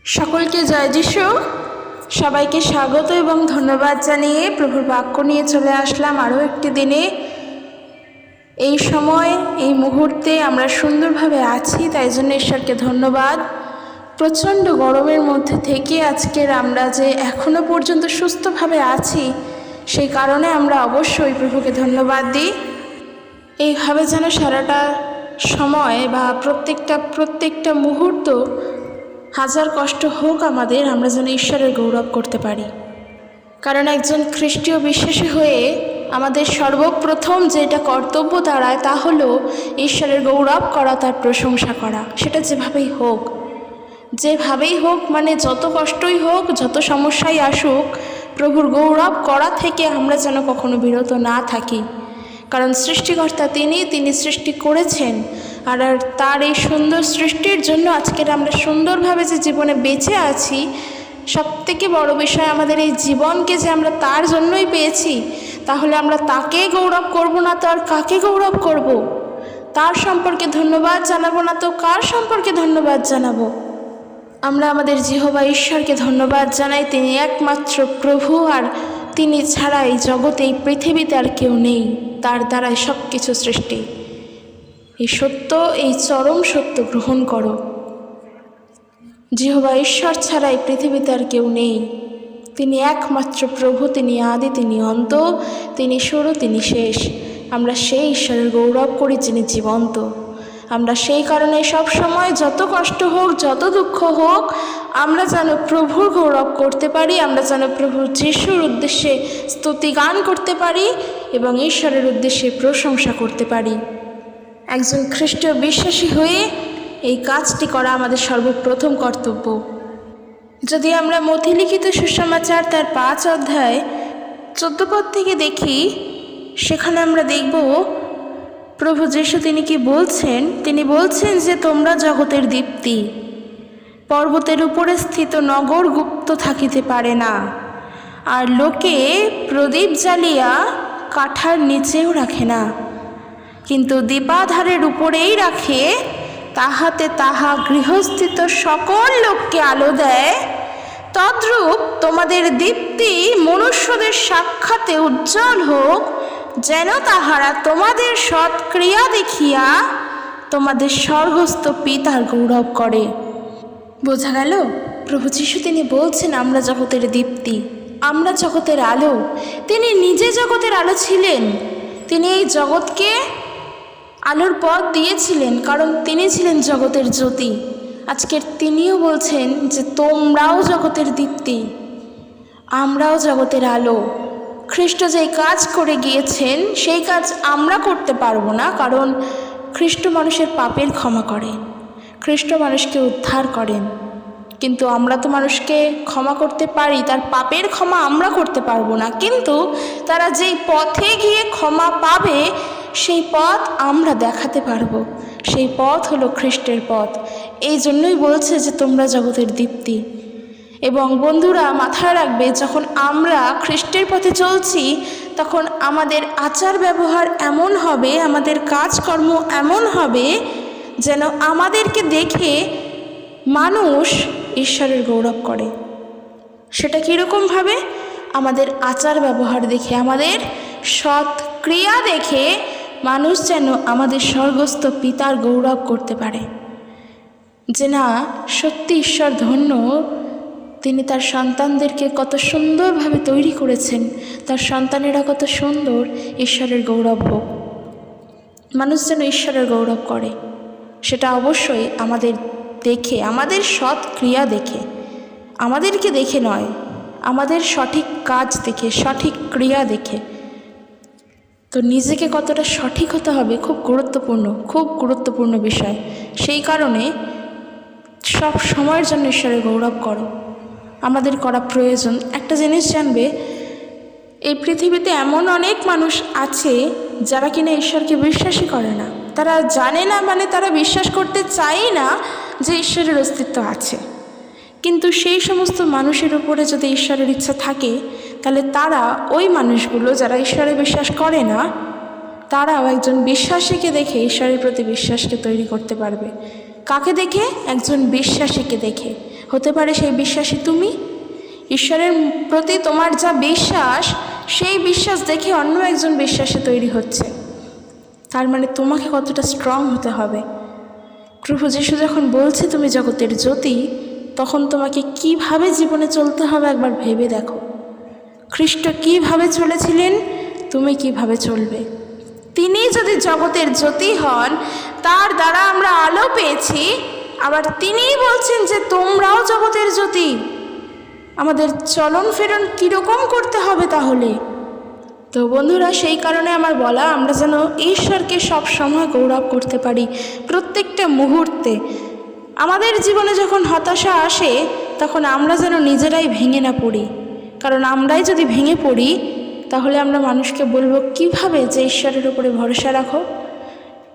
সকলকে জয় যিশু। সবাইকে স্বাগত এবং ধন্যবাদ জানিয়ে প্রভুর বাক্য নিয়ে চলে আসলাম আরও একটি দিনে। এই সময় এই মুহূর্তে আমরা সুন্দরভাবে আছি, তাই জন্য ঈশ্বরকে ধন্যবাদ। প্রচণ্ড গরমের মধ্যে থেকে আজকের আমরা যে এখনও পর্যন্ত সুস্থভাবে আছি, সেই কারণে আমরা অবশ্যই প্রভুকে ধন্যবাদ দিই। এইভাবে যেন সারাটা সময় বা প্রত্যেকটা মুহূর্ত হাজার কষ্ট হোক আমাদের, আমরা যেন ঈশ্বরের গৌরব করতে পারি। কারণ একজন খ্রিস্টীয় বিশ্বাসী হয়ে আমাদের সর্বপ্রথম যেটা কর্তব্য দাঁড়ায় তা হলো ঈশ্বরের গৌরব করা, তার প্রশংসা করা। সেটা যেভাবেই হোক মানে যত কষ্টই হোক, যত সমস্যাই আসুক, প্রভুর গৌরব করা থেকে আমরা যেন কখনো বিরত না থাকি। কারণ সৃষ্টিকর্তা তিনি সৃষ্টি করেছেন, আর তার এই সুন্দর সৃষ্টির জন্য আজকের আমরা সুন্দরভাবে যে জীবনে বেঁচে আছি, সবথেকে বড় বিষয় আমাদের এই জীবনকে যে আমরা তার জন্যই পেয়েছি, তাহলে আমরা তাকে গৌরব করব না তো আর কাকে গৌরব করব? তার সম্পর্কে ধন্যবাদ জানাবো না তো কার সম্পর্কে ধন্যবাদ জানাবো? আমরা আমাদের জিহোবা ঈশ্বরকে ধন্যবাদ জানাই। তিনি একমাত্র প্রভু, আর তিনি ছাড়া এই জগতে, এই পৃথিবীতে আর কেউ নেই। তার দ্বারাই সব কিছু সৃষ্টি। এই সত্য, এই চরম সত্য গ্রহণ করো। জিহোবা ঈশ্বর ছাড়া এই পৃথিবীতে আর কেউ নেই। তিনি একমাত্র প্রভু, তিনি আদি, তিনি অন্ত, তিনি শুরু, তিনি শেষ। আমরা সেই ঈশ্বরের গৌরব করি যিনি জীবন্ত। আমরা সেই কারণে সব সময় যত কষ্ট হোক, যত দুঃখ হোক, আমরা যেন প্রভুর গৌরব করতে পারি, আমরা যেন প্রভু যিশুর উদ্দেশ্যে স্তুতিগান করতে পারি এবং ঈশ্বরের উদ্দেশ্যে প্রশংসা করতে পারি। একজন খ্রিস্টীয় বিশ্বাসী হয়ে এই কাজটি করা আমাদের সর্বপ্রথম কর্তব্য। যদি আমরা মথিলিখিত সুসমাচার তার 5 অধ্যায় 14 পদ থেকে দেখি, সেখানে আমরা দেখব প্রভু যিশু তিনি কি বলছেন। তিনি বলছেন যে তোমরা জগতের দীপ্তি, পর্বতের উপরে স্থিত নগর গুপ্ত থাকিতে পারে না, আর লোকে প্রদীপ জ্বালিয়া কাঠার নিচেও রাখে না, কিন্তু দীপাধারের উপরেই রাখে, তাহাতে তাহা গৃহস্থিত সকল লোককে আলো দেয়। তদ্রূপ তোমাদের দীপ্তি মনুষ্যদের সাক্ষাতে উজ্জ্বল হোক, যেন তাহারা তোমাদের সৎক্রিয়া দেখিয়া তোমাদের স্বর্গস্থ পিতার গৌরব করে। বোঝা গেল? প্রভু যিশু তিনি বলছেন আমরা জগতের দীপ্তি, আমরা জগতের আলো। তিনি নিজে জগতের আলো ছিলেন। তিনি এই জগৎকে আলোর পথ দিয়েছিলেন, কারণ তিনি ছিলেন জগতের জ্যোতি। আজকের তিনিও বলছেন যে তোমরাও জগতের দীপ্তি, আমরাও জগতের আলো। খ্রিস্ট যেই কাজ করে গিয়েছেন সেই কাজ আমরা করতে পারবো না, কারণ খ্রিস্ট মানুষের পাপের ক্ষমা করেন, খ্রিস্ট মানুষকে উদ্ধার করেন। কিন্তু আমরা তো মানুষকে ক্ষমা করতে পারি, তার পাপের ক্ষমা আমরা করতে পারবো না। কিন্তু তারা যেই পথে গিয়ে ক্ষমা পাবে সেই পথ আমরা দেখাতে পারবো। সেই পথ হলো খ্রিস্টের পথ। এই জন্যই বলছে যে তোমরা জগতের দীপ্তি। এবং বন্ধুরা, মাথায় রাখবে, যখন আমরা খ্রিস্টের পথে চলছি তখন আমাদের আচার ব্যবহার এমন হবে, আমাদের কাজকর্ম এমন হবে যেন আমাদেরকে দেখে মানুষ ঈশ্বরের গৌরব করে। সেটা কীরকমভাবে? আমাদের আচার ব্যবহার দেখে, আমাদের সৎ ক্রিয়া দেখে মানুষ যেন আমাদের স্বর্গস্থ পিতার গৌরব করতে পারে, যে না সত্যি ঈশ্বর ধন্য, তিনি তার সন্তানদেরকে কত সুন্দরভাবে তৈরি করেছেন, তার সন্তানেরা কত সুন্দর, ঈশ্বরের গৌরব হোক। মানুষ যেন ঈশ্বরের গৌরব করে, সেটা অবশ্যই আমাদের দেখে, আমাদের সৎ ক্রিয়া দেখে, আমাদেরকে দেখে নয়, আমাদের সঠিক কাজ দেখে, সঠিক ক্রিয়া দেখে। তো নিজেকে কতটা সঠিক হতে হবে খুব গুরুত্বপূর্ণ বিষয়। সেই কারণে সব সময়ের জন্য ঈশ্বরের গৌরব করো, আমাদের করা প্রয়োজন। একটা জিনিস জানবে, এই পৃথিবীতে এমন অনেক মানুষ আছে যারা কিনা ঈশ্বরকে বিশ্বাসই করে না। তারা জানে না, মানে তারা বিশ্বাস করতে চায় না যে ঈশ্বরের অস্তিত্ব আছে। কিন্তু সেই সমস্ত মানুষের উপরে যদি ঈশ্বরের ইচ্ছা থাকে, তাহলে তারা, ওই মানুষগুলো যারা ঈশ্বরে বিশ্বাস করে না, তারাও একজন বিশ্বাসীকে দেখে ঈশ্বরের প্রতি বিশ্বাসকে তৈরি করতে পারবে। কাকে দেখে? একজন বিশ্বাসীকে দেখে। হতে পারে সেই বিশ্বাসী তুমি। ঈশ্বরের প্রতি তোমার যা বিশ্বাস, সেই বিশ্বাস দেখে অন্য একজন বিশ্বাসে তৈরি হচ্ছে। তার মানে তোমাকে কতটা স্ট্রং হতে হবে। প্রভু যিশু যখন বলছে তুমি জগতের জ্যোতি, তখন তোমাকে কিভাবে জীবনে চলতে হবে একবার ভেবে দেখো। খ্রিস্ট কিভাবে চলেছিলেন, তুমি কিভাবে চলবে। তিনি যদি জগতের জ্যোতি হন, তার দ্বারা আমরা আলো পেয়েছি, আবার তিনিই বলছেন যে তোমরাও জগতের জ্যোতি। আমাদের চলন ফেরন কীরকম করতে হবে তাহলে? তো বন্ধুরা, সেই কারণে আমার বলা, আমরা যেন ঈশ্বরকে সব সময় গৌরব করতে পারি প্রত্যেকটা মুহূর্তে। আমাদের জীবনে যখন হতাশা আসে, তখন আমরা যেন নিজেরাই ভেঙে না পড়ি। কারণ আমরাই যদি ভেঙে পড়ি, তাহলে আমরা মানুষকে বলবো কিভাবে যে ঈশ্বরের উপরে ভরসা রাখো।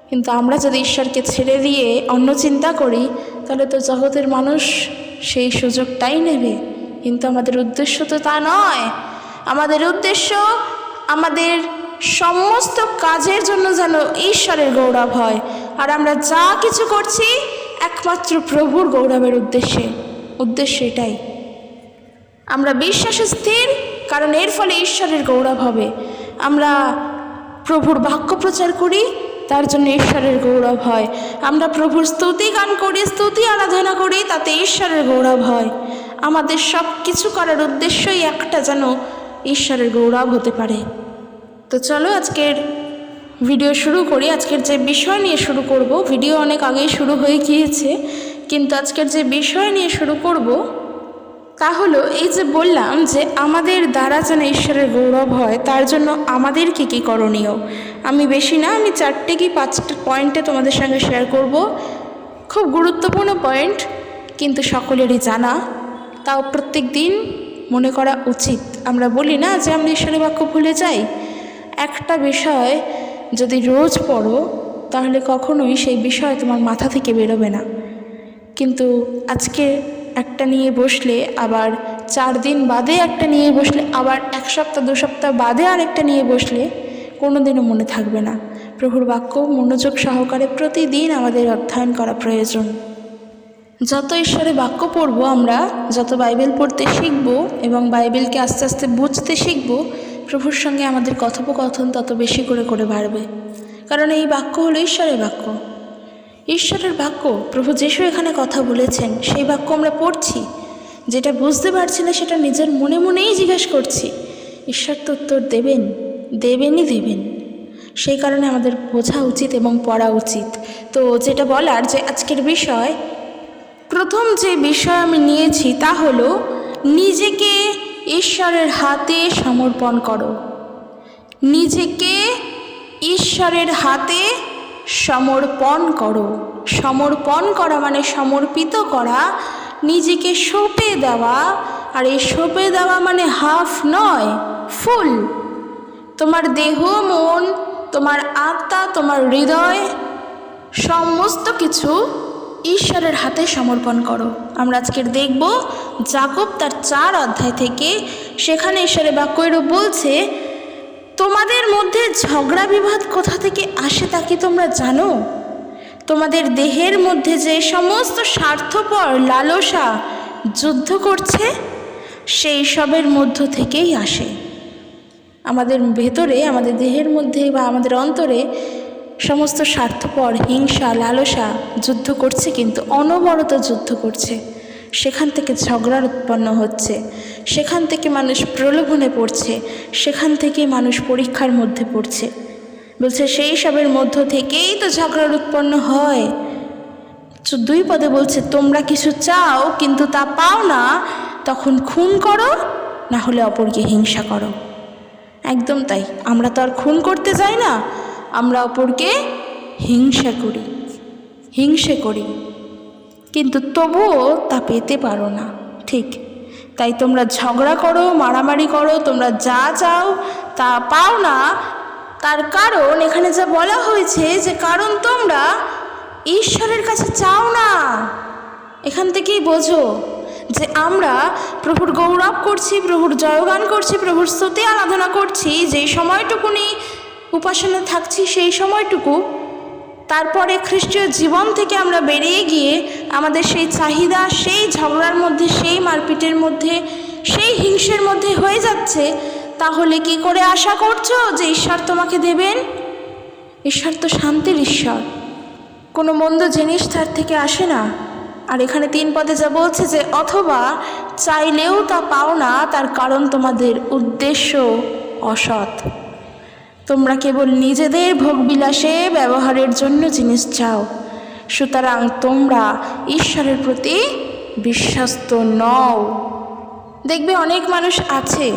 কিন্তু আমরা যদি ঈশ্বরকে ছেড়ে দিয়ে অন্য চিন্তা করি, তাহলে তো জগতের মানুষ সেই সুযোগটাই নেবে। কিন্তু আমাদের উদ্দেশ্য তো তা নয়। আমাদের উদ্দেশ্য আমাদের সমস্ত কাজের জন্য যেন ঈশ্বরের গৌরব হয়, আর আমরা যা কিছু করছি একমাত্র প্রভুর গৌরবের উদ্দেশ্য এটাই। আমরা বিশ্বাসে স্থির, কারণ এর ফলে ঈশ্বরের গৌরব হবে। আমরা প্রভুর বাক্য প্রচার করি, তার জন্য ঈশ্বরের গৌরব হয়। আমরা প্রভুর স্তুতি গান করি, স্তুতি আরাধনা করি, তাতে ঈশ্বরের গৌরব হয়। আমাদের সব কিছু করার উদ্দেশ্যই একটা, যেন ঈশ্বরের গৌরব হতে পারে। তো চলো আজকের ভিডিও শুরু করি। আজকের যে বিষয় নিয়ে শুরু করব, ভিডিও অনেক আগেই শুরু হয়ে গিয়েছে, কিন্তু আজকের যে বিষয় নিয়ে শুরু করব তা হলো এই যে বললাম যে আমাদের দ্বারা যেন ঈশ্বরের গৌরব হয়, তার জন্য আমাদের কী কী করণীয়। আমি বেশি না, আমি 4টে কি 5টা পয়েন্টে তোমাদের সঙ্গে শেয়ার করব। খুব গুরুত্বপূর্ণ পয়েন্ট, কিন্তু সকলেরই জানা, তাও প্রত্যেক দিন মনে করা উচিত। আমরা বলি না যে আমরা ঈশ্বরের বাক্য ভুলে যাই। একটা বিষয় যদি রোজ পড়ো, তাহলে কখনোই সেই বিষয় তোমার মাথা থেকে বেরোবে না। কিন্তু আজকে একটা নিয়ে বসলে, আবার 4 দিন বাদে একটা নিয়ে বসলে, আবার 1 সপ্তাহ 2 সপ্তাহ বাদে আরেকটা নিয়ে বসলে কোনো দিনও মনে থাকবে না। প্রভুর বাক্য মনোযোগ সহকারে প্রতিদিন আমাদের অধ্যয়ন করা প্রয়োজন। যত ঈশ্বরের বাক্য পড়ব, আমরা যত বাইবেল পড়তে শিখব এবং বাইবেলকে আস্তে আস্তে বুঝতে শিখব, প্রভুর সঙ্গে আমাদের কথোপকথন তত বেশি করে করে বাড়বে। কারণ এই বাক্য হলো ঈশ্বরের বাক্য। ঈশ্বরের বাক্য, প্রভু যিশু এখানে কথা বলেছেন, সেই বাক্য আমরা পড়ছি। যেটা বুঝতে পারছি না সেটা নিজের মনে মনেই জিজ্ঞেস করছি। ঈশ্বর তো উত্তর দেবেনই দেবেন। সেই কারণে আমাদের বোঝা উচিত এবং পড়া উচিত। তো যেটা বলার, যে আজকের বিষয়, প্রথম যে বিষয় আমি নিয়েছি তা হলো নিজেকে ঈশ্বরের হাতে সমর্পণ করো। নিজেকে ঈশ্বরের হাতে সমর্পণ করো। সমর্পণ করা মানে সমর্পিত করা, নিজেকে সঁপে দেওয়া। আর এই সঁপে দেওয়া মানে হাফ নয়, ফুল। তোমার দেহ, মন, তোমার আত্মা, তোমার হৃদয়, সমস্ত কিছু ঈশ্বরের হাতে সমর্পণ করো। আমরা আজকের দেখব যাকব তার 4 অধ্যায় থেকে। সেখানে ঈশ্বরের বাক্য এরূপ বলছে, তোমাদের মধ্যে ঝগড়া বিবাদ কোথা থেকে আসে তা কি তোমরা জানো? তোমাদের দেহের মধ্যে যে সমস্ত স্বার্থপর লালসা যুদ্ধ করছে, সেই সবের মধ্য থেকেই আসে। আমাদের ভেতরে, আমাদের দেহের মধ্যে বা আমাদের অন্তরে সমস্ত স্বার্থপর হিংসা লালসা যুদ্ধ করছে, কিন্তু অনবরত যুদ্ধ করছে। সেখান থেকে ঝগড়ার উৎপন্ন হচ্ছে, সেখান থেকে মানুষ প্রলোভনে পড়ছে, সেখান থেকে মানুষ পরীক্ষার মধ্যে পড়ছে। বলছে সেই সবের মধ্য থেকেই তো ঝগড়ার উৎপন্ন হয়। 2 পদে বলছে, তোমরা কিছু চাও কিন্তু তা পাও না, তখন খুন করো, না হলে অপরকে হিংসা করো। একদম তাই। আমরা তো আর খুন করতে যাই না, আমরা অপরকে হিংসে করি, কিন্তু তবুও তা পেতে পারো না। ঠিক তাই তোমরা ঝগড়া করো, মারামারি করো, তোমরা যা চাও তা পাও না। তার কারণ এখানে যা বলা হয়েছে, যে কারণ তোমরা ঈশ্বরের কাছে চাও না। এখান থেকেই বোঝো যে আমরা প্রভুর গৌরব করছি, প্রভুর জয়গান করছি, প্রভুর স্তুতি আরাধনা করছি, যেই সময়টুকুনি উপাসনা থাকছি, সেই সময়টুকু তারপরে খ্রিস্টীয় জীবন থেকে আমরা বেরিয়ে গিয়ে আমাদের সেই চাহিদা, সেই ঝগড়ার মধ্যে, সেই মারপিটের মধ্যে, সেই হিংসের মধ্যে হয়ে যাচ্ছে, তাহলে কি করে আশা করছো যে ঈশ্বর তোমাকে দেবেন? ঈশ্বর তো শান্তির ঈশ্বর, কোনো মন্দ জিনিস তার থেকে আসে না। আর এখানে 3 পদে যা বলছে যে অথবা চাইলেও তা পাও না, তার কারণ তোমাদের উদ্দেশ্য অসৎ। তোমরা কেবল নিজেদের ভোগবিলাসে ব্যবহারের জন্য জিনিস চাও, সুতরাং তোমরা ঈশ্বরের প্রতি বিশ্বস্ত নও। দেখবে অনেক মানুষ আছে,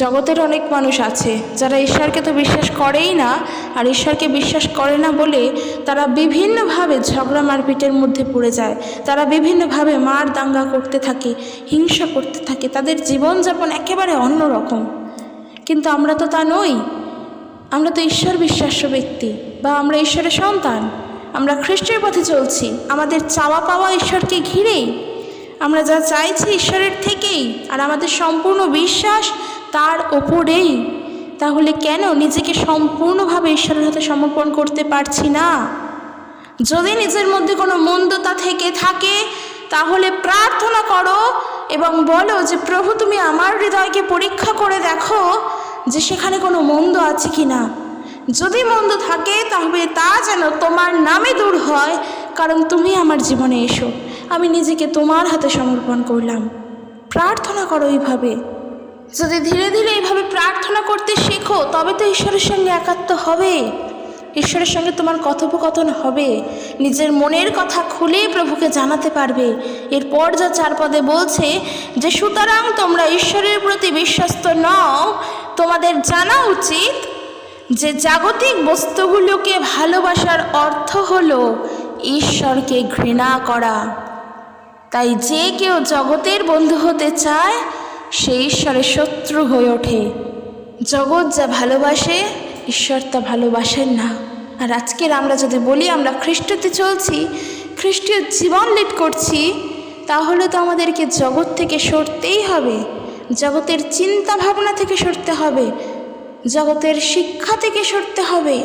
জগতের অনেক মানুষ আছে যারা ঈশ্বরকে তো বিশ্বাস করেই না, আর ঈশ্বরকে বিশ্বাস করে না বলে তারা বিভিন্নভাবে ঝগড়া মারপিটের মধ্যে পড়ে যায়, তারা বিভিন্নভাবে মার দাঙ্গা করতে থাকে, হিংসা করতে থাকে, তাদের জীবনযাপন একেবারে অন্যরকম। কিন্তু আমরা তো তা নই, আমরা তো ঈশ্বর বিশ্বাস্য ব্যক্তি, বা আমরা ঈশ্বরের সন্তান, আমরা খ্রিস্টের পথে চলছি, আমাদের চাওয়া পাওয়া ঈশ্বরকে ঘিরেই, আমরা যা চাইছি ঈশ্বরের থেকেই, আর আমাদের সম্পূর্ণ বিশ্বাস তার ওপরেই। তাহলে কেন নিজেকে সম্পূর্ণভাবে ঈশ্বরের হাতে সমর্পণ করতে পারছি না? যদি নিজের মধ্যে কোনো মন্দতা থেকে থাকে তাহলে প্রার্থনা করো এবং বলো যে প্রভু, তুমি আমার হৃদয়কে পরীক্ষা করে দেখো যে সেখানে কোনো মন্দ আছে কি না। যদি মন্দ থাকে তাহলে তা যেন তোমার নামে দূর হয়, কারণ তুমি আমার জীবনে এসো, আমি নিজেকে তোমার হাতে সমর্পণ করলাম। প্রার্থনা করো এইভাবে। যদি ধীরে ধীরে এইভাবে প্রার্থনা করতে শেখো, তবে তো ঈশ্বরের সঙ্গে একাত্ম হবে, ঈশ্বরের সঙ্গে তোমার কথোপকথন হবে, নিজের মনের কথা খুলে প্রভুকে জানাতে পারবে। এরপর যা 4 পদে বলছে যে সুতরাং তোমরা ঈশ্বরের প্রতি বিশ্বস্ত নও, তোমাদের জানা উচিত যে জাগতিক বস্তুগুলোকে ভালোবাসার অর্থ হলো ঈশ্বরকে ঘৃণা করা। তাই যে কেউ জগতের বন্ধু হতে চায় সে ঈশ্বরের শত্রু হয়ে ওঠে। জগৎ যা ভালোবাসে ঈশ্বর তা ভালোবাসেন না। আর আজকের আমরা যদি বলি আমরা খ্রিস্টতে চলছি, খ্রিস্টীয় জীবন লিড করছি, তাহলে তো আমাদেরকে জগৎ থেকে সরতেই হবে, জগতের চিন্তা ভাবনা থেকে সরতে হবে, জগতের শিক্ষা থেকে সরতে হবে,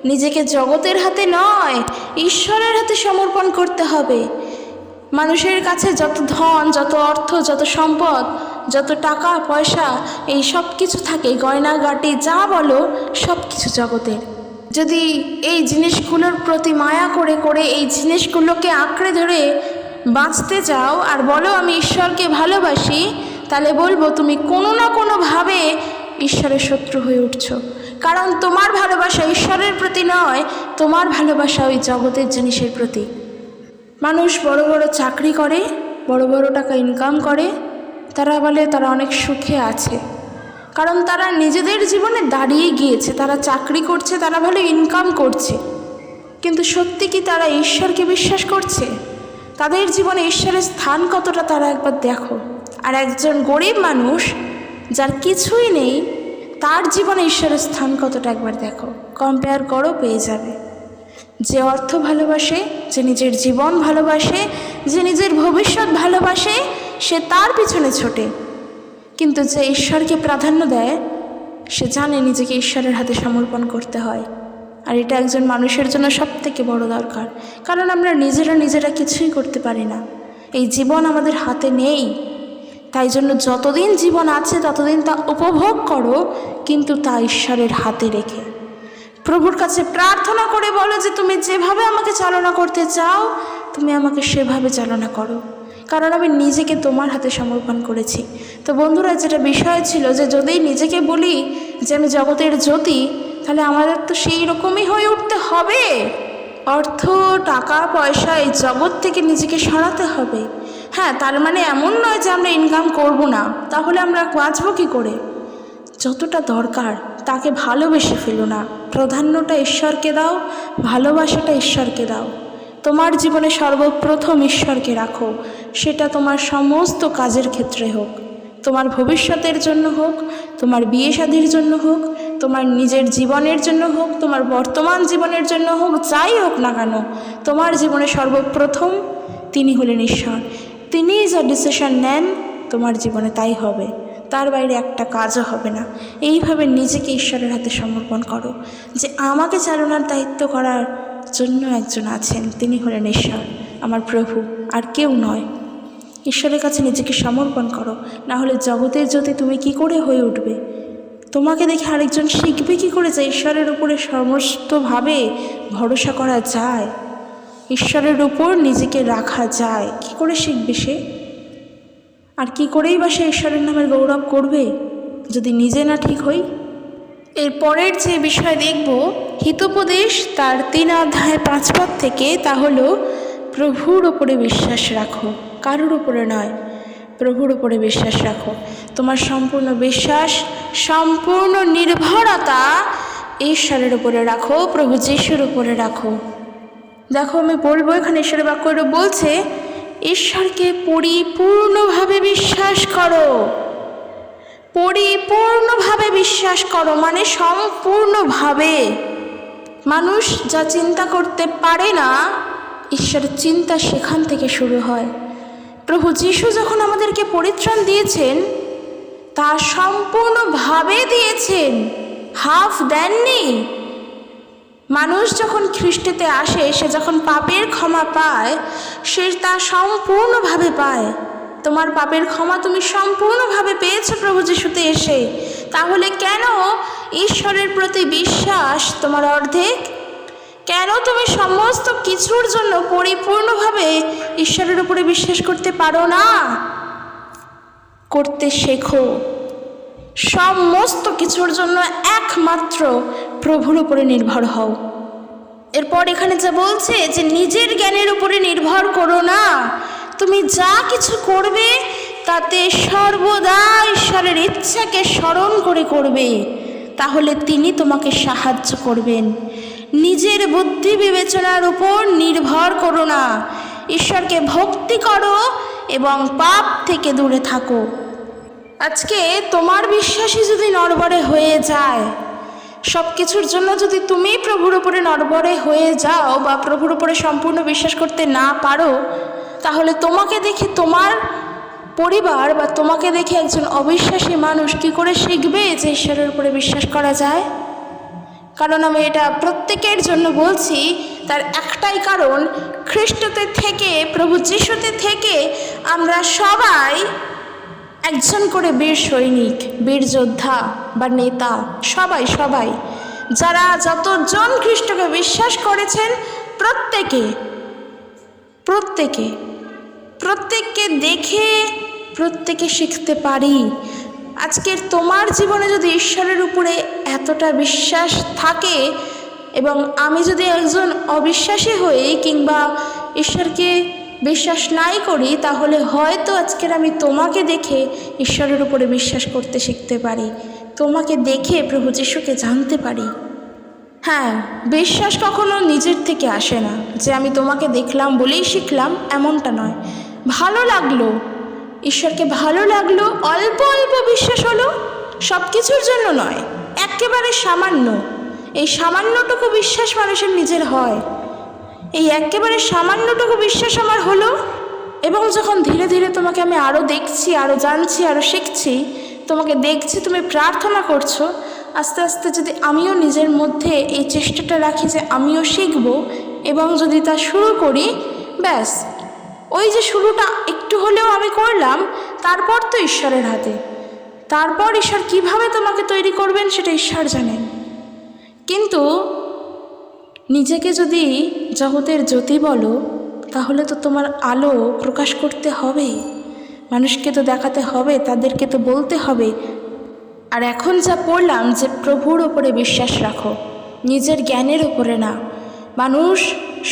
নিজেকে জগতের হাতে নয় ঈশ্বরের হাতে সমর্পণ করতে হবে। মানুষের কাছে যত ধন, যত অর্থ, যত সম্পদ, যত টাকা পয়সা, এই সব কিছু থাকে, গয়নাগাটি যা বলো সব কিছু জগতের। যদি এই জিনিসগুলোর প্রতি মায়া করে করে এই জিনিসগুলোকে আঁকড়ে ধরে বাঁচতে যাও আর বলো আমি ঈশ্বরকে ভালোবাসি, তাহলে বলবো তুমি কোনো না কোনোভাবে ঈশ্বরের শত্রু হয়ে উঠছো। কারণ তোমার ভালোবাসা ঈশ্বরের প্রতি নয়, তোমার ভালোবাসা ওই জগতের জিনিসের প্রতি। মানুষ বড় বড় চাকরি করে, বড় বড় টাকা ইনকাম করে, তারা বলে তারা অনেক সুখে আছে, কারণ তারা নিজেদের জীবনে দাঁড়িয়ে গিয়েছে, তারা চাকরি করছে, তারা ভালো ইনকাম করছে। কিন্তু সত্যি কি তারা ঈশ্বরকে বিশ্বাস করছে? তাদের জীবনে ঈশ্বরের স্থান কতটা তারা একবার দেখো। আর একজন গরিব মানুষ যার কিছুই নেই, তার জীবনে ঈশ্বরের স্থান কতটা একবার দেখো, কম্পেয়ার করো, পেয়ে যাবে। যে অর্থ ভালোবাসে, যে নিজের জীবন ভালোবাসে, যে নিজের ভবিষ্যৎ ভালোবাসে, সে তার পিছনে ছোটে। কিন্তু যে ঈশ্বরকে প্রাধান্য দেয়, সে জানে নিজেকে ঈশ্বরের হাতে সমর্পণ করতে হয়। আর এটা একজন মানুষের জন্য সবথেকে বড় দরকার, কারণ আমরা নিজেরা কিছুই করতে পারি না, এই জীবন আমাদের হাতে নেই। তাই জন্য যতদিন জীবন আছে ততদিন তা উপভোগ করো, কিন্তু তা ঈশ্বরের হাতে রেখে। প্রভুর কাছে প্রার্থনা করে বলো যে তুমি যেভাবে আমাকে চালনা করতে চাও তুমি আমাকে সেভাবে চালনা করো, কারণ আমি নিজেকে তোমার হাতে সমর্পণ করেছি। তো বন্ধুরা, যেটা বিষয় ছিল যে যদি নিজেকে বলি যে আমি জগতের জ্যোতি, তাহলে আমাদের তো সেই রকমই হয়ে উঠতে হবে। অর্থ, টাকা পয়সা, এই জগৎ থেকে নিজেকে সরাতে হবে। হ্যাঁ, তার মানে এমন নয় যে আমরা ইনকাম করব না, তাহলে আমরা বাঁচব কী করে? যতটা দরকার তাকে ভালোবেসে ফেলো না, প্রাধান্যটা ঈশ্বরকে দাও, ভালোবাসাটা ঈশ্বরকে দাও। তোমার জীবনে সর্বপ্রথম ঈশ্বরকে রাখো, সেটা তোমার সমস্ত কাজের ক্ষেত্রে হোক, তোমার ভবিষ্যতের জন্য হোক, তোমার বিয়ে শাদীর জন্য হোক, তোমার নিজের জীবনের জন্য হোক, তোমার বর্তমান জীবনের জন্য হোক, যাই হোক না কেন, তোমার জীবনে সর্বপ্রথম তিনি হলেন ঈশ্বর। তিনি যা ডিসিশন নেন তোমার জীবনে তাই হবে, তার বাইরে একটা কাজও হবে না। এইভাবে নিজেকে ঈশ্বরের হাতে সমর্পণ করো যে আমাকে চালনার দায়িত্ব করার জন্য একজন আছেন, তিনি হলেন ঈশ্বর, আমার প্রভু, আর কেউ নয়। ঈশ্বরের কাছে নিজেকে সমর্পণ করো, না হলে জগতের জ্যোতি তুমি কি করে হয়ে উঠবে? তোমাকে দেখে আরেকজন শিখবে কি করে যে ঈশ্বরের উপরে সমস্তভাবে ভরসা করা যায়, ঈশ্বরের উপর নিজেকে রাখা যায়? কি করে শিখবে সে? আর কি করেই বা সে ঈশ্বরের নামের গৌরব করবে যদি নিজে না ঠিক হই? এর পরের যে বিষয় দেখব হিতোপদেশ তার 3 অধ্যায় 5 পদ থেকে, তা হলো প্রভুর ওপরে বিশ্বাস রাখো, কারোর উপরে নয়, প্রভুর উপরে বিশ্বাস রাখো। তোমার সম্পূর্ণ বিশ্বাস, সম্পূর্ণ নির্ভরতা ঈশ্বরের উপরে রাখো, প্রভু যিশুর উপরে রাখো। দেখো আমি বলবো, এখানে ঈশ্বরের বাক্য বলছে ঈশ্বরকে পরিপূর্ণভাবে বিশ্বাস করো। পরিপূর্ণভাবে বিশ্বাস করো মানে সম্পূর্ণভাবে। মানুষ যা চিন্তা করতে পারে না, ঈশ্বরের চিন্তা সেখান থেকে শুরু হয়। প্রভু যিশু যখন আমাদেরকে পরিত্রাণ দিয়েছেন, তা সম্পূর্ণভাবে দিয়েছেন, হাফ দেননি। মানুষ যখন খ্রিস্টতে আসে, সে যখন পাপের ক্ষমা পায়, সে তা সম্পূর্ণভাবে পায়। তোমার পাপের ক্ষমা তুমি সম্পূর্ণভাবে পেয়েছো প্রভু যিশুতে এসে। তাহলে কেন ঈশ্বরের প্রতি বিশ্বাস তোমার অর্ধেক? কেন তুমি সমস্ত কিছুর জন্য পরিপূর্ণভাবে ঈশ্বরের উপরে বিশ্বাস করতে পারো না? করতে শেখো। সমস্ত কিছুর জন্য একমাত্র প্রভুর উপরে নির্ভর হও। এরপর এখানে যা বলছে যে নিজের জ্ঞানের উপরে নির্ভর করো না। তুমি যা কিছু করবে তাতে সর্বদা ঈশ্বরের ইচ্ছাকে স্মরণ করে করবে, তাহলে তিনি তোমাকে সাহায্য করবেন। নিজের বুদ্ধি বিবেচনার উপর নির্ভর করো না। ঈশ্বরকে ভক্তি করো এবং পাপ থেকে দূরে থাকো। আজকে তোমার বিশ্বাসই যদি নড়বড়ে হয়ে যায়, সব কিছুর জন্য যদি তুমি প্রভুর উপরে নড়বড়ে হয়ে যাও বা প্রভুর উপরে সম্পূর্ণ বিশ্বাস করতে না পারো, তাহলে তোমাকে দেখে তোমার পরিবার বা তোমাকে দেখে একজন অবিশ্বাসী মানুষ কি করে শিখবে যে ঈশ্বরের উপরে বিশ্বাস করা যায়? কারণ আমি এটা প্রত্যেকের জন্য বলছি, তার একটাই কারণ, খ্রিস্টতে থেকে, প্রভু যিশুতে থেকে আমরা সবাই একজন করে বীর সৈনিক, বীর যোদ্ধা বা নেতা, সবাই যারা যতজন খ্রিস্টকে বিশ্বাস করেছেন প্রত্যেককে দেখে প্রত্যেকে শিখতে পারি। আজকের তোমার জীবনে যদি ঈশ্বরের উপরে এতটা বিশ্বাস থাকে এবং আমি যদি একজন অবিশ্বাসী হই কিংবা ঈশ্বরকে বিশ্বাস নাই করি, তাহলে হয়তো আজকের আমি তোমাকে দেখে ঈশ্বরের উপরে বিশ্বাস করতে শিখতে পারি, তোমাকে দেখে প্রভু যিশুকে জানতে পারি। হ্যাঁ, বিশ্বাস কখনো নিজের থেকে আসে না যে আমি তোমাকে দেখলাম বলেই শিখলাম, এমনটা নয়। ভালো লাগলো, ঈশ্বরকে ভালো লাগলো, অল্প অল্প বিশ্বাস হলো, সব কিছুর জন্য নয়, একেবারে সামান্য। এই সামান্যটুকু বিশ্বাস মানুষের নিজের হয়। এই একেবারে সামান্যটুকু বিশ্বাস আমার হলো, এবং যখন ধীরে ধীরে তোমাকে আমি আরও দেখছি, আরও জানছি, আরও শিখছি, তোমাকে দেখছি তুমি প্রার্থনা করছো, আস্তে আস্তে যদি আমিও নিজের মধ্যে এই চেষ্টাটা রাখি যে আমিও শিখব এবং যদি তা শুরু করি, ব্যাস ওই যে শুরুটা একটু হলেও আমি করলাম, তারপর তো ঈশ্বরের হাতে। তারপর ঈশ্বর কিভাবে তোমাকে তৈরি করবেন সেটা ঈশ্বর জানেন। কিন্তু নিজেকে যদি জগতের জ্যোতি বলো, তাহলে তো তোমার আলো প্রকাশ করতে হবে, মানুষকে তো দেখাতে হবে, তাদেরকে তো বলতে হবে। আর এখন যা পড়লাম যে প্রভুর ওপরে বিশ্বাস রাখো, নিজের জ্ঞানের ওপরে না। মানুষ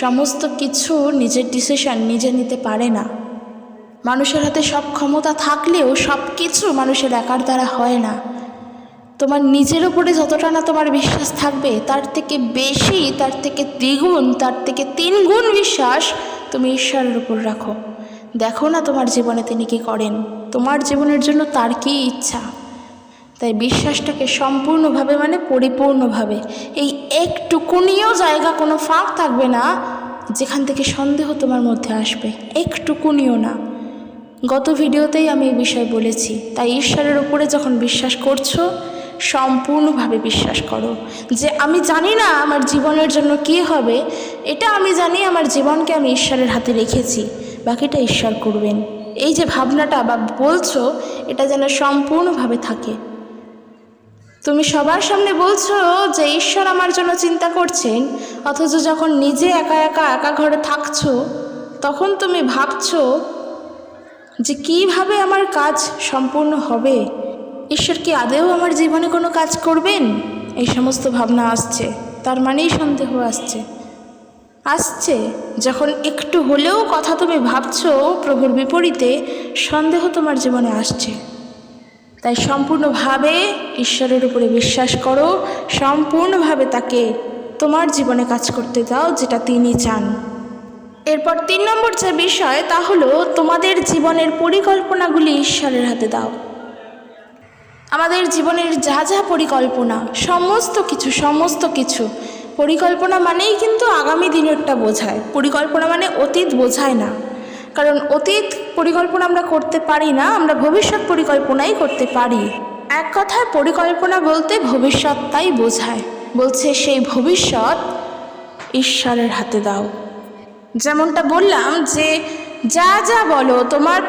সমস্ত কিছু নিজের ডিসিশন নিজে নিতে পারে না। মানুষের হাতে সব ক্ষমতা থাকলেও সব কিছু মানুষের একার দ্বারা হয় না। তোমার নিজের ওপরে যতটা না তোমার বিশ্বাস থাকবে, তার থেকে বেশি, তার থেকে দ্বিগুণ, তার থেকে 3 গুণ বিশ্বাস তুমি ঈশ্বরের উপর রাখো। দেখো না তোমার জীবনে তিনি কি করেন, তোমার জীবনের জন্য তার কী ইচ্ছা। তাই বিশ্বাসটাকে সম্পূর্ণভাবে মানে পরিপূর্ণভাবে, এই একটুকুনিও জায়গা কোনো ফাঁক থাকবে না যেখান থেকে সন্দেহ তোমার মধ্যে আসবে, একটুকুনিও না। গত ভিডিওতেই আমি এই বিষয় বলেছি। তাই ঈশ্বরের উপরে যখন বিশ্বাস করছো, সম্পূর্ণভাবে বিশ্বাস করো যে আমি জানি না আমার জীবনের জন্য কী হবে, এটা আমি জানি আমার জীবনকে আমি ঈশ্বরের হাতে রেখেছি, বাকিটা ঈশ্বর করবেন। এই যে ভাবনাটা বা বলছো, এটা যেন সম্পূর্ণভাবে থাকে। তুমি সবার সামনে বলছো যে ঈশ্বর আমার জন্য চিন্তা করছেন, অথচ যখন নিজে একা ঘরে থাকছো তখন তুমি ভাবছো যে কিভাবে আমার কাজ সম্পূর্ণ হবে, ঈশ্বর কি আদৌ আমার জীবনে কোনো কাজ করবেন। এই সমস্ত ভাবনা আসছে, তার মানেই সন্দেহ আসছে। যখন একটু হলেও কথা তুমি ভাবছো প্রভুর বিপরীতে, সন্দেহ তোমার জীবনে আসছে। তাই সম্পূর্ণভাবে ঈশ্বরের উপরে বিশ্বাস করো, সম্পূর্ণভাবে তাকে তোমার জীবনে কাজ করতে দাও যেটা তিনি চান। এরপর 3 নম্বর যে বিষয়, তা হলো তোমাদের জীবনের পরিকল্পনাগুলি ঈশ্বরের হাতে দাও। আমাদের জীবনের যা যা পরিকল্পনা, সমস্ত কিছু পরিকল্পনা মানেই কিন্তু আগামী দিনেরটা বোঝায়। পরিকল্পনা মানে অতীত বোঝায় না, কারণ অতীত পরিকল্পনা আমরা করতে পারি না, আমরা ভবিষ্যৎ পরিকল্পনাই করতে পারি। এক কথায় পরিকল্পনা বলতে ভবিষ্যৎটাই বোঝায়। বলছে সেই ভবিষ্যৎ ঈশ্বরের হাতে দাও। যেমনটা বললাম যে যা যা বলো, তোমার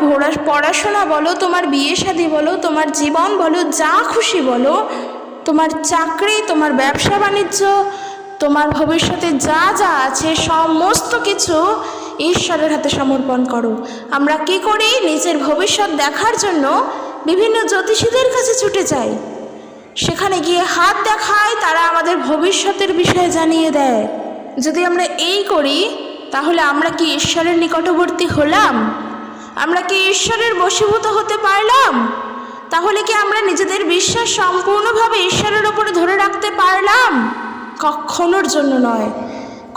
পড়াশোনা বলো, তোমার বিয়ে শাদী বলো, তোমার জীবন বলো, যা খুশি বলো, তোমার চাকরি, তোমার ব্যবসা বাণিজ্য, তোমার ভবিষ্যতে যা যা আছে সমস্ত কিছু ঈশ্বরের হাতে সমর্পণ করো। আমরা কি করি, নিজের ভবিষ্যৎ দেখার জন্য বিভিন্ন জ্যোতিষীদের কাছে ছুটে যাই, সেখানে গিয়ে হাত দেখায়, তারা আমাদের ভবিষ্যতের বিষয়ে জানিয়ে দেয়। যদি আমরা এই করি তাহলে আমরা কি ঈশ্বরের নিকটবর্তী হলাম? আমরা কি ঈশ্বরের বশীভূত হতে পারলাম? তাহলে কি আমরা নিজেদের বিশ্বাস সম্পূর্ণভাবে ঈশ্বরের ওপরে ধরে রাখতে পারলাম? কখনোর জন্য নয়,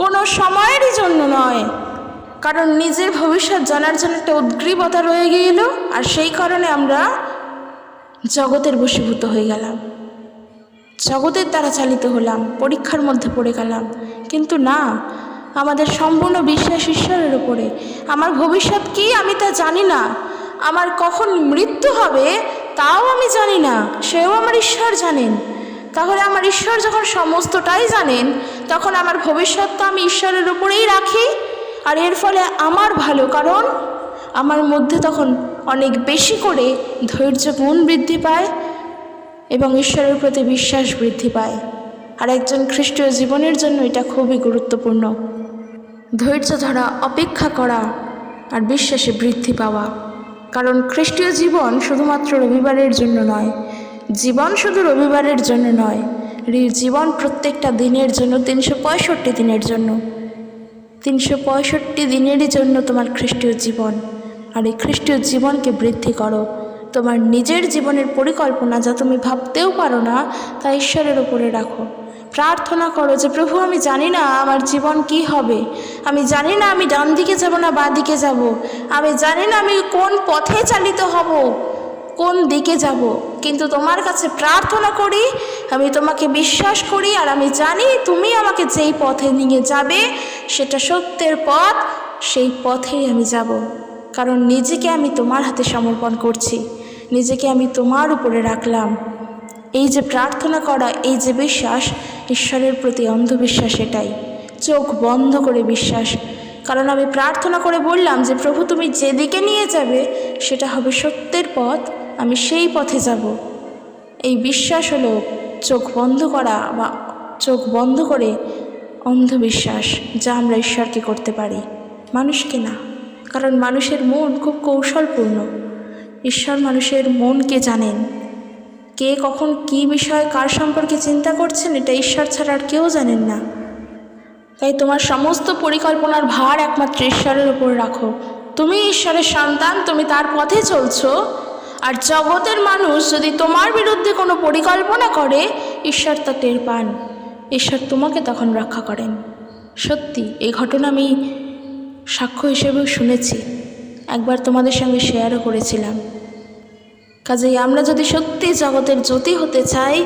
কোনো সময়েরই জন্য নয়। কারণ নিজের ভবিষ্যৎ জানার জন্য একটা উদ্গ্রীবতা রয়ে গেল, আর সেই কারণে আমরা জগতের বশীভূত হয়ে গেলাম, জগতের দ্বারা চালিত হলাম, পরীক্ষার মধ্যে পড়ে গেলাম। কিন্তু না, আমাদের সম্পূর্ণ বিশ্বাস ঈশ্বরের উপরে। আমার ভবিষ্যৎ কি আমি তা জানি না, আমার কখন মৃত্যু হবে তাও আমি জানি না, সেও আমার ঈশ্বর জানেন। তাহলে আমার ঈশ্বর যখন সমস্তটাই জানেন, তখন আমার ভবিষ্যৎটা আমি ঈশ্বরের উপরেই রাখি, আর এর ফলে আমার ভালো, কারণ আমার মধ্যে তখন অনেক বেশি করে ধৈর্য গুণ বৃদ্ধি পায় এবং ঈশ্বরের প্রতি বিশ্বাস বৃদ্ধি পায়। আর একজন খ্রিস্টীয় জীবনের জন্য এটা খুবই গুরুত্বপূর্ণ, ধৈর্য ধরা, অপেক্ষা করা আর বিশ্বাসে বৃদ্ধি পাওয়া। কারণ খ্রিস্টীয় জীবন শুধুমাত্র রবিবারের জন্য নয়, জীবন শুধু রবিবারের জন্য নয়, জীবন প্রত্যেকটা দিনের জন্য, 365 দিনের জন্য, 365 দিনেরই জন্য তোমার খ্রিস্টীয় জীবন। আর এই খ্রিস্টীয় জীবনকে বৃদ্ধি করো। তোমার নিজের জীবনের পরিকল্পনা যা তুমি ভাবতেও পারো না, তা ঈশ্বরের উপরে রাখো। প্রার্থনা করো যে প্রভু, আমি জানি না আমার জীবন কি হবে, আমি জানি না আমি ডান দিকে যাব না বাঁ দিকে যাব, আমি জানি না আমি কোন পথে চালিত হব, কোন দিকে যাব, কিন্তু তোমার কাছে প্রার্থনা করি, আমি তোমাকে বিশ্বাস করি, আর আমি জানি তুমি আমাকে যেই পথে নিয়ে যাবে সেটা সত্যের পথ, সেই পথেই আমি যাব। কারণ নিজেকে আমি তোমার হাতে সমর্পণ করছি, নিজেকে আমি তোমার উপরে রাখলাম। এই যে প্রার্থনা করা, এই যে বিশ্বাস, ঈশ্বরের প্রতি অন্ধবিশ্বাস, এটাই চোখ বন্ধ করে বিশ্বাস। কারণ আমি প্রার্থনা করে বললাম যে প্রভু, তুমি যেদিকে নিয়ে যাবে সেটা হবে সত্যের পথ, আমি সেই পথে যাব। এই বিশ্বাস হলো চোখ বন্ধ করা বা চোখ বন্ধ করে অন্ধবিশ্বাস, যা আমরা ঈশ্বরকে করতে পারি, মানুষকে না। কারণ মানুষের মন খুব কৌশলপূর্ণ, ঈশ্বর মানুষের মনকে জানেন। কে কখন কি বিষয় কার সম্পর্কে চিন্তা করছেন, এটা ঈশ্বর ছাড়া আর কেউ জানেন না। তাই তোমার সমস্ত পরিকল্পনার ভার একমাত্র ঈশ্বরের উপর রাখো। তুমি ঈশ্বরের সন্তান, তুমি তার পথে চলছো। আর জগতের মানুষ যদি তোমার বিরুদ্ধে কোনো পরিকল্পনা করে, ঈশ্বর তা টের পান, ঈশ্বর তোমাকে তখন রক্ষা করেন। সত্যি এই ঘটনা আমি সাক্ষ্য হিসেবেও শুনেছি, একবার তোমাদের সঙ্গে শেয়ারও করেছিলাম। কাজেই আমরা যদি সত্যি জগতের জ্যোতি হতে চাই,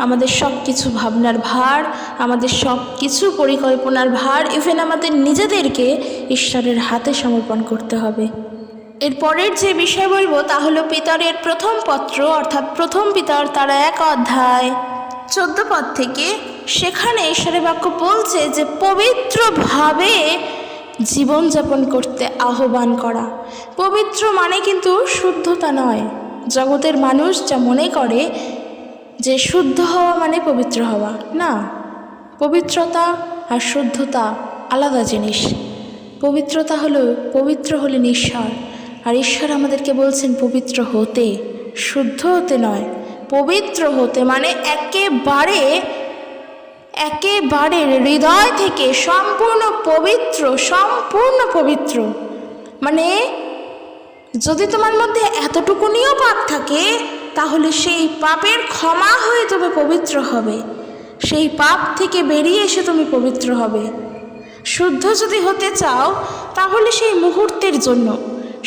আমাদের সব কিছু ভাবনার ভার, আমাদের সব কিছু পরিকল্পনার ভার, ইভেন আমাদের নিজেদেরকে ঈশ্বরের হাতে সমর্পণ করতে হবে। এরপরের যে বিষয় বলবো তা হলো পিতরের প্রথম পত্র, অর্থাৎ প্রথম পিতর তার 1 অধ্যায় 14 পদ থেকে। সেখানে ঈশ্বরের বাক্য বলছে যে পবিত্রভাবে জীবনযাপন করতে আহ্বান করা। পবিত্র মানে কিন্তু শুদ্ধতা নয়। জগতের মানুষ যা মনে করে যে শুদ্ধ হওয়া মানে পবিত্র হওয়া, না। পবিত্রতা আর শুদ্ধতা আলাদা জিনিস। পবিত্রতা হলো, পবিত্র হলেন ঈশ্বর, আর ঈশ্বর আমাদেরকে বলছেন পবিত্র হতে, শুদ্ধ হতে নয়। পবিত্র হতে মানে একেবারে হৃদয় থেকে সম্পূর্ণ পবিত্র। মানে যদি তোমার মধ্যে এতটুকুনিও পাপ থাকে, তাহলে সেই পাপের ক্ষমা হয়ে তুমি পবিত্র হবে, সেই পাপ থেকে বেরিয়ে এসে তুমি পবিত্র হবে। শুদ্ধ যদি হতে চাও তাহলে সেই মুহূর্তের জন্য,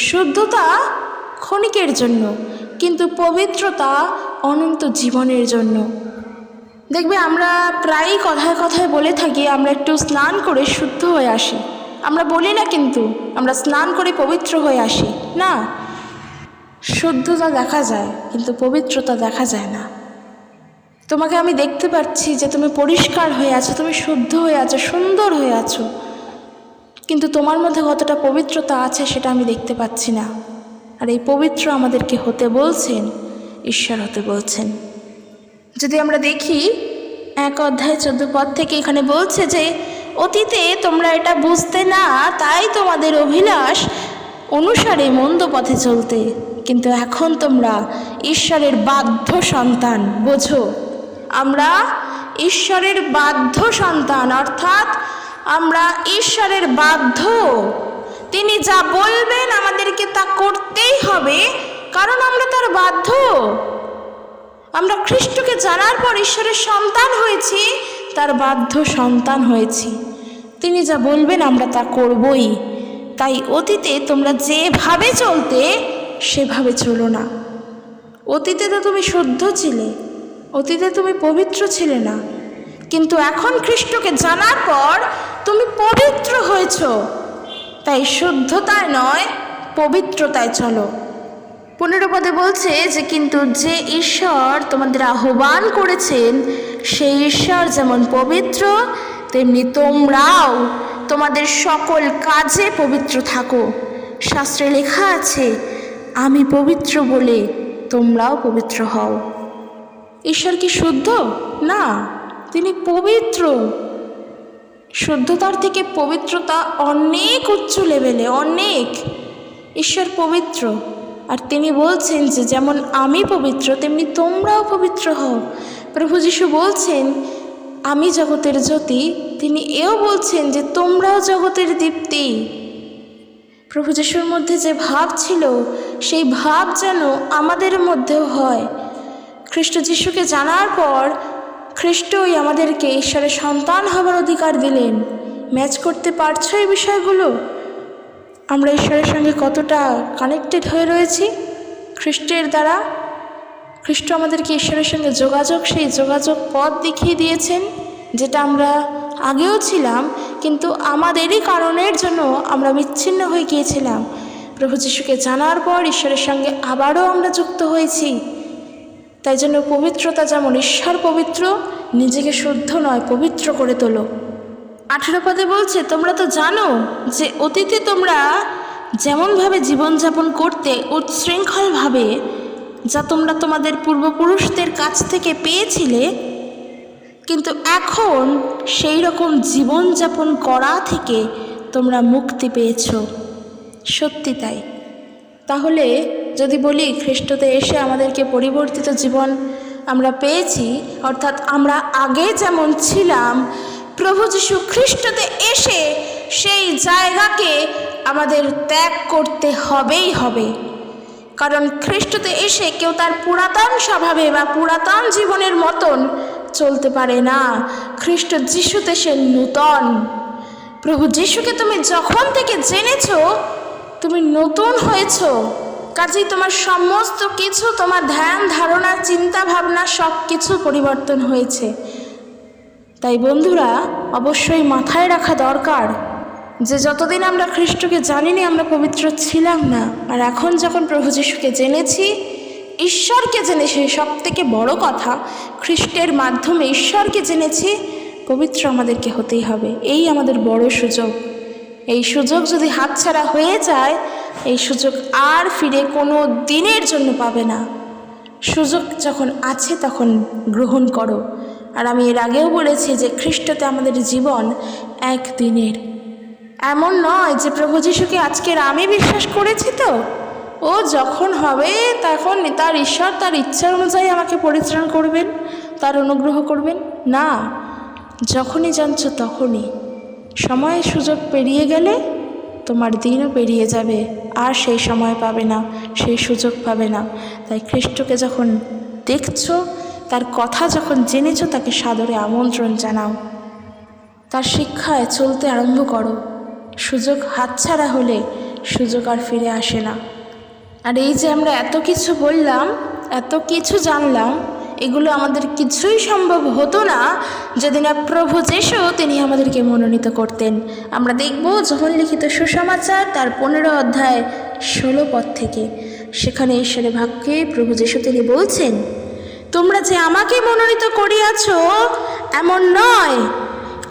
শুদ্ধতা ক্ষণিকের জন্য, কিন্তু পবিত্রতা অনন্ত জীবনের জন্য। দেখবে আমরা প্রায়ই কথায় কথায় বলে থাকি আমরা একটু স্নান করে শুদ্ধ হয়ে আসি। আমরা বলি না কিন্তু আমরা স্নান করে পবিত্র হয়ে আসি, না। শুদ্ধতা দেখা যায় কিন্তু পবিত্রতা দেখা যায় না। তোমাকে আমি দেখতে পাচ্ছি যে তুমি পরিষ্কার হয়ে আছো, তুমি শুদ্ধ হয়ে আছো, সুন্দর হয়ে আছো, কিন্তু তোমার মধ্যে কতটা পবিত্রতা আছে সেটা আমি দেখতে পাচ্ছি না। আর এই পবিত্র আমাদেরকে হতে বলছেন, ঈশ্বর হতে বলছেন। যদি আমরা দেখি 1 অধ্যায় 14 পদ থেকে, এখানে বলছে যে অতীতে তোমরা এটা বুঝতে না, তাই তোমাদের অভিলাষ অনুসারে মন্দ পথে চলতে, কিন্তু এখন তোমরা ঈশ্বরের বাধ্য সন্তান। বোঝো, আমরা ঈশ্বরের বাধ্য সন্তান, অর্থাৎ আমরা ঈশ্বরের বাধ্য। তিনি যা বলবেন আমাদেরকে তা করতেই হবে, কারণ আমরা তার বাধ্য। আমরা খ্রিস্টকে জানার পর ঈশ্বরের সন্তান হয়েছি, তার বাধ্য সন্তান হয়েছি। তিনি যা বলবেন আমরা তা করবই। তাই অতীতে তোমরা যেভাবে চলতে সেভাবে চলো না। অতীতে তো তুমি শুদ্ধ ছিলে, অতীতে তুমি পবিত্র ছিলে না, কিন্তু এখন খ্রিস্টকে জানার পর তুমি পবিত্র হয়েছ। তাই শুদ্ধতায় নয়, পবিত্রতায় চলো। 15 পদে বলছে যে কিন্তু যে ঈশ্বর তোমাদের আহ্বান করেছেন সেই ঈশ্বর যেমন পবিত্র, তেমনি তোমরাও তোমাদের সকল কাজে পবিত্র থাকো। শাস্ত্রে লেখা আছে, আমি পবিত্র বলে তোমরাও পবিত্র হও। ঈশ্বর কি শুদ্ধ? না, তিনি পবিত্র। শুদ্ধতার থেকে পবিত্রতা অনেক উচ্চ লেভেলে, অনেক। ঈশ্বর পবিত্র, আর তিনি বলছেন যে যেমন আমি পবিত্র তেমনি তোমরাও পবিত্র হও। প্রভু যীশু বলছেন আমি জগতের জ্যোতি, তিনি এও বলছেন যে তোমরাও জগতের দীপ্তি। প্রভু যীশুর মধ্যে যে ভাব ছিল সেই ভাব যেন আমাদের মধ্যেও হয়। খ্রিস্ট যীশুকে জানার পর খ্রিস্টই আমাদেরকে ঈশ্বরের সন্তান হবার অধিকার দিলেন। ম্যাচ করতে পারছো এই বিষয়গুলো? আমরা ঈশ্বরের সঙ্গে কতটা কানেক্টেড হয়ে রয়েছি খ্রিস্টের দ্বারা। খ্রিস্ট আমাদেরকে ঈশ্বরের সঙ্গে যোগাযোগ, সেই যোগাযোগ পথ দেখিয়ে দিয়েছেন, যেটা আমরা আগেও ছিলাম, কিন্তু আমাদেরই কারণের জন্য আমরা বিচ্ছিন্ন হয়ে গিয়েছিলাম। প্রভু যীশুকে জানার পর ঈশ্বরের সঙ্গে আবারও আমরা যুক্ত হয়েছি। তাই জন্য পবিত্রতা যেমন ঈশ্বর পবিত্র, নিজেকে শুদ্ধ নয় পবিত্র করে তোলো। 18 পদে বলছে তোমরা তো জানো যে অতীতে তোমরা যেমনভাবে জীবনযাপন করতে উচ্ছৃঙ্খলভাবে, যা তোমরা তোমাদের পূর্বপুরুষদের কাছ থেকে পেয়েছিলে, কিন্তু এখন সেই রকম জীবনযাপন করা থেকে তোমরা মুক্তি পেয়েছ। সত্যি তাই। তাহলে যদি বলি খ্রিস্টতে এসে আমাদেরকে পরিবর্তিত জীবন আমরা পেয়েছি, অর্থাৎ আমরা আগে যেমন ছিলাম, প্রভু যীশু খ্রিস্টতে এসে সেই জায়গাকে আমাদের ত্যাগ করতে হবেই হবে। কারণ খ্রিস্টতে এসে কেউ তার পুরাতন স্বভাবে বা পুরাতন জীবনের মতন চলতে পারে না। খ্রিস্ট যিশুতে সে নূতন। প্রভু যিশুকে তুমি যখন থেকে জেনেছ তুমি নতুন হয়েছ। কাজেই তোমার সমস্ত কিছু, তোমার ধ্যান ধারণা চিন্তা ভাবনা সব কিছু পরিবর্তন হয়েছে। তাই বন্ধুরা, অবশ্যই মাথায় রাখা দরকার যে যতদিন আমরা খ্রিস্টকে জানিনি আমরা পবিত্র ছিলাম না, আর এখন যখন প্রভু যিশুকে জেনেছি, ঈশ্বরকে জেনেছি, সব থেকে বড় কথা খ্রিস্টের মাধ্যমে ঈশ্বরকে জেনেছি, পবিত্র আমাদেরকে হতেই হবে। এই আমাদের বড় সুযোগ। এই সুযোগ যদি হাতছাড়া হয়ে যায়, এই সুযোগ আর ফিরে কোনো দিনের জন্য পাবে না। সুযোগ যখন আছে তখন গ্রহণ করো। আর আমি এর আগেও বলেছি যে খ্রিস্টতে আমাদের জীবন একদিনের। এমন নয় যে প্রভু যিশুকে আজকের আমি বিশ্বাস করেছি তো ও যখন হবে তখন তার ঈশ্বর তার ইচ্ছা অনুযায়ী আমাকে পরিত্রাণ করবেন, তার অনুগ্রহ করবেন। না, যখনই জানছো তখনই। সময় সুযোগ পেরিয়ে গেলে তোমার দিনও পেরিয়ে যাবে, আর সেই সময় পাবে না, সেই সুযোগ পাবে না। তাই খ্রিস্টকে যখন দেখছো, তার কথা যখন জেনেছো, তাকে সাদরে আমন্ত্রণ জানাও, তার শিক্ষায় চলতে আরম্ভ করো। সুযোগ হাতছাড়া হলে সুযোগ আর ফিরে আসে না। আর এই যে আমরা এত কিছু বললাম, এত কিছু জানলাম, এগুলো আমাদের কিছুই সম্ভব হতো না যদি না প্রভু যিশু তিনি আমাদেরকে মনোনীত করতেন। আমরা দেখব যোহন লিখিত সুসমাচার তার 15 অধ্যায় 16 পদ থেকে। সেখানে ঈশ্বরের বাক্যে প্রভু যিশু তিনি বলছেন, তোমরা যে আমাকে মনোনীত করিয়াছ এমন নয়,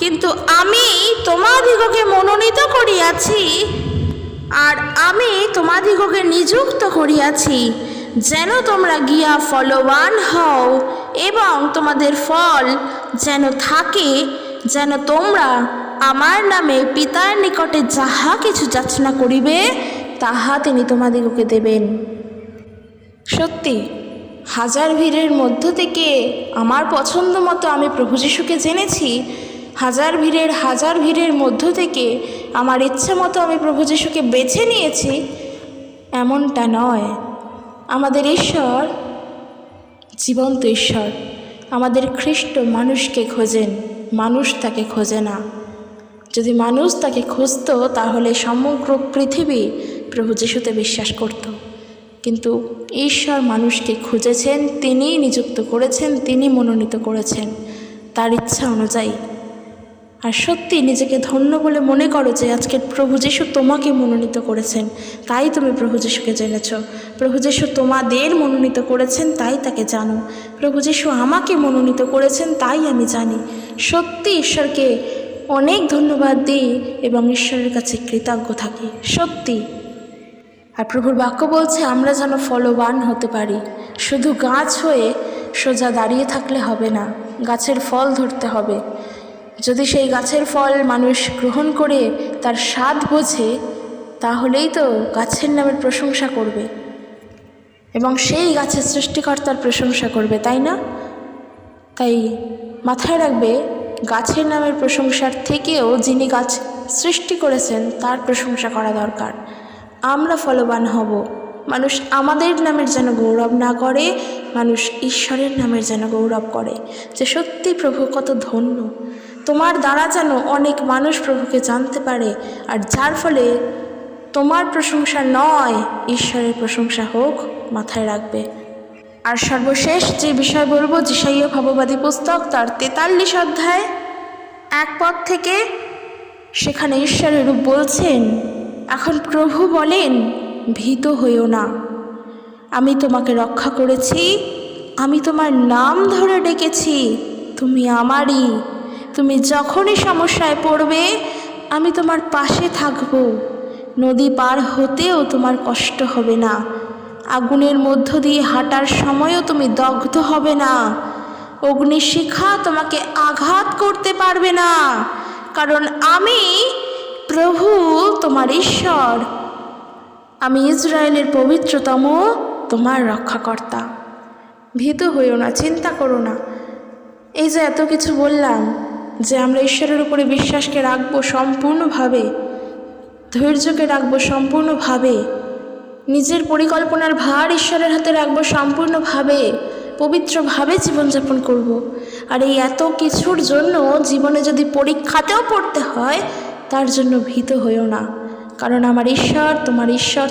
কিন্তু আমি তোমাদিগকে মনোনীত করিয়াছি, আর আমি তোমাদিগকে নিযুক্ত করিয়াছি, যেন তোমরা গিয়া ফলবান হও এবং তোমাদের ফল যেন থাকে, যেন তোমরা আমার নামে পিতার নিকটে যাহা কিছু যাচনা করিবে তাহা তিনি তোমাদিগকে দেবেন। সত্যি হাজার ভিড়ের মধ্য থেকে আমার পছন্দ মতো আমি প্রভু যিশুকে জেনেছি। হাজার ভিড়ের মধ্য থেকে আমার ইচ্ছে মতো আমি প্রভু যিশুকে বেছে নিয়েছি, এমনটা নয়। আমাদের ঈশ্বর জীবন্ত ঈশ্বর। আমাদের খ্রিস্ট মানুষকে খোঁজেন, মানুষ তাকে খোঁজে না। যদি মানুষ তাকে খুঁজত তাহলে সমগ্র পৃথিবী প্রভু যিশুতে বিশ্বাস করত। কিন্তু ঈশ্বর মানুষকে খুঁজেছেন, তিনিই নিযুক্ত করেছেন, তিনি মনোনীত করেছেন তার ইচ্ছা অনুযায়ী। আর সত্যি নিজেকে ধন্য বলে মনে করো যে আজকের প্রভু যিশু তোমাকে মনোনীত করেছেন, তাই তুমি প্রভু যিশুকে জেনেছ। প্রভু যিশু তোমাদের মনোনীত করেছেন, তাই তাকে জানো। প্রভু যিশু আমাকে মনোনীত করেছেন, তাই আমি জানি। সত্যি ঈশ্বরকে অনেক ধন্যবাদ দিই এবং ঈশ্বরের কাছে কৃতজ্ঞ থাকি, সত্যি। আর প্রভুর বাক্য বলছে আমরা যেন ফলবান হতে পারি। শুধু গাছ হয়ে সোজা দাঁড়িয়ে থাকলে হবে না, গাছের ফল ধরতে হবে। যদি সেই গাছের ফল মানুষ গ্রহণ করে তার স্বাদ বোঝে, তাহলেই তো গাছের নামের প্রশংসা করবে এবং সেই গাছের সৃষ্টিকর্তার প্রশংসা করবে, তাই না? তাই মাথায় রাখবে, গাছের নামের প্রশংসার থেকেও যিনি গাছ সৃষ্টি করেছেন তার প্রশংসা করা দরকার। আমরা ফলবান হব, মানুষ আমাদের নামের যেন গৌরব না করে, মানুষ ঈশ্বরের নামের যেন গৌরব করে যে সত্যি প্রভু কত ধন্য। তোমার দ্বারা যেন অনেক মানুষ প্রভুকে জানতে পারে, আর যার ফলে তোমার প্রশংসা নয় ঈশ্বরের প্রশংসা হোক, মাথায় রাখবে। আর সর্বশেষ যে বিষয় বলবো, যিশাইয়া ভাববাদী পুস্তক তার 43 অধ্যায় 1 পদ থেকে। সেখানে ঈশ্বরের রূপ বলছেন, এখন প্রভু বলেন, ভীত হইও না, আমি তোমাকে রক্ষা করেছি, আমি তোমার নাম ধরে ডেকেছি, তুমি আমারই। তুমি যখনই সমস্যায় পড়বে আমি তোমার পাশে থাকব। নদী পার হতেও তোমার কষ্ট হবে না, আগুনের মধ্য দিয়ে হাঁটার সময়ও তুমি দগ্ধ হবে না, অগ্নিশিখা তোমাকে আঘাত করতে পারবে না, কারণ আমি প্রভু তোমার ঈশ্বর, আমি ইসরায়েলের পবিত্রতম তোমার রক্ষাকর্তা। ভীত হইও না, চিন্তা করো না। এই যে এত কিছু বললাম, যে আমরা ঈশ্বরের উপরে বিশ্বাসকে রাখবো সম্পূর্ণভাবে, ধৈর্যকে রাখবো সম্পূর্ণভাবে, নিজের পরিকল্পনার ভার ঈশ্বরের হাতে রাখবো সম্পূর্ণভাবে, পবিত্রভাবে জীবনযাপন করব। আর এই এত কিছুর জন্য জীবনে যদি পরীক্ষাতেও পড়তে হয়, তার জন্য ভীত হইও না, কারণ আমার ঈশ্বর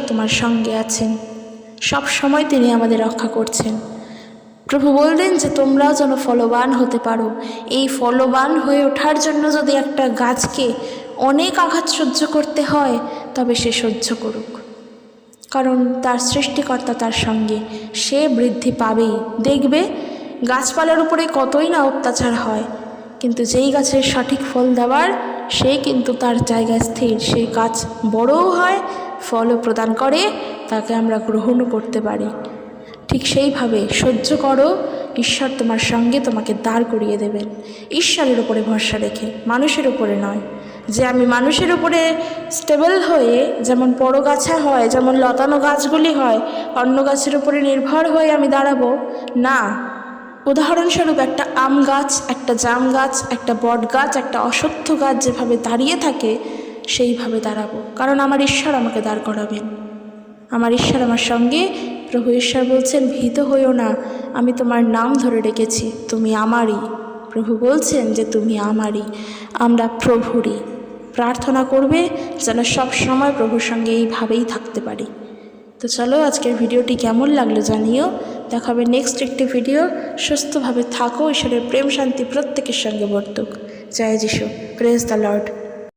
তোমার সঙ্গে আছেন। সব সময় তিনি আমাদের রক্ষা করছেন। প্রভু বললেন যে তোমরাও যেন ফলবান হতে পারো। এই ফলবান হয়ে ওঠার জন্য যদি একটা গাছকে অনেক আঘাত সহ্য করতে হয়, তবে সে সহ্য করুক, কারণ তার সৃষ্টিকর্তা তার সঙ্গে, সে বৃদ্ধি পাবেই। দেখবে গাছপালার উপরে কতই না অত্যাচার হয়, কিন্তু যেই গাছের সঠিক ফল দেওয়ার, সে কিন্তু তার জায়গায় স্থির, সেই গাছ বড়ও হয়, ফলও প্রদান করে, তাকে আমরা গ্রহণও করতে পারি। ঠিক সেইভাবে সহ্য করো, ঈশ্বর তোমার সঙ্গে তোমাকে দাঁড় করিয়ে দেবেন। ঈশ্বরের উপরে ভরসা রেখে, মানুষের উপরে নয়। যে আমি মানুষের উপরে স্টেবল হয়ে, যেমন পরগাছা হয়, যেমন লতানো গাছগুলি হয়, অন্য গাছের উপরে নির্ভর হয়ে আমি দাঁড়াবো না। উদাহরণস্বরূপ একটা আম গাছ, একটা জাম গাছ, একটা বট গাছ, একটা অশ্বত্থ গাছ যেভাবে দাঁড়িয়ে থাকে, সেইভাবে দাঁড়াবো, কারণ আমার ঈশ্বর আমাকে দাঁড় করাবেন। আমার ঈশ্বর আমার সঙ্গে। প্রভু ঈশ্বর বলছেন, ভীত হইও না, আমি তোমার নাম ধরে রেখেছি, তুমি আমারই। প্রভু বলছেন যে তুমি আমারই, আমরা প্রভুরই। প্রার্থনা করবে যেন সব সময় প্রভুর সঙ্গে এইভাবেই থাকতে পারি। তো চলো, আজকের ভিডিওটি কেমন লাগলো জানিও। দেখাবে নেক্সট একটি ভিডিও। সুস্থভাবে থাকো, ঈশ্বরের প্রেম শান্তি প্রত্যেকের সঙ্গে বর্তুক। জয় যিশু, প্রেজ দ্য লর্ড।